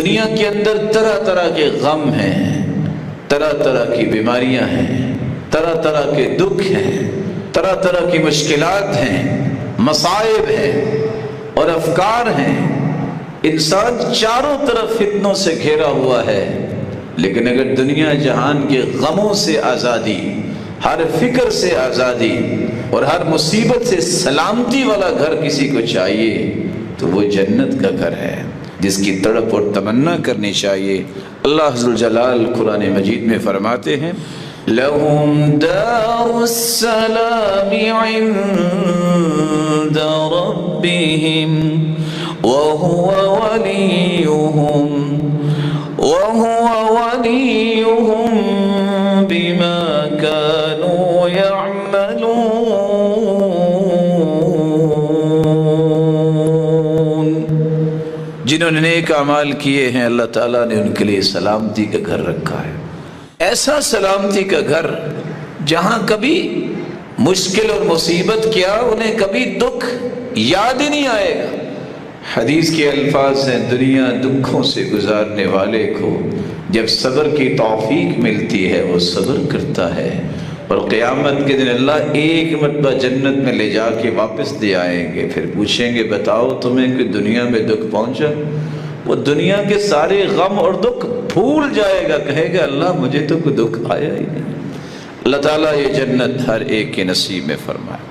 دنیا کے اندر طرح طرح کے غم ہیں، طرح طرح کی بیماریاں ہیں، طرح طرح کے دکھ ہیں، طرح طرح کی مشکلات ہیں، مصائب ہیں اور افکار ہیں۔ انسان چاروں طرف فتنوں سے گھیرا ہوا ہے، لیکن اگر دنیا جہان کے غموں سے آزادی، ہر فکر سے آزادی اور ہر مصیبت سے سلامتی والا گھر کسی کو چاہیے تو وہ جنت کا گھر ہے، جس کی تڑپ اور تمنا کرنی چاہیے۔ اللہ ذوالجلال قرآن مجید میں فرماتے ہیں لَهُمْ دَارُ السَّلَامِ عِنْدَ رَبِّهِمْ وَهُوَ وَلِيُّهُمْ بِمَا كَانُوا يَعْمَلُونَ۔ جنہوں نے نیک اعمال کیے ہیں اللہ تعالیٰ نے ان کے لیے سلامتی کا گھر رکھا ہے، ایسا سلامتی کا گھر جہاں کبھی مشکل اور مصیبت کیا انہیں کبھی دکھ یاد ہی نہیں آئے گا۔ حدیث کے الفاظ ہیں دنیا دکھوں سے گزارنے والے کو جب صبر کی توفیق ملتی ہے وہ صبر کرتا ہے، اور قیامت کے دن اللہ ایک مرتبہ جنت میں لے جا کے واپس دے آئیں گے، پھر پوچھیں گے بتاؤ تمہیں کہ دنیا میں دکھ پہنچا؟ وہ دنیا کے سارے غم اور دکھ بھول جائے گا، کہے گا اللہ مجھے تو کوئی دکھ آیا ہی نہیں۔ اللہ تعالیٰ یہ جنت ہر ایک کے نصیب میں فرمائے۔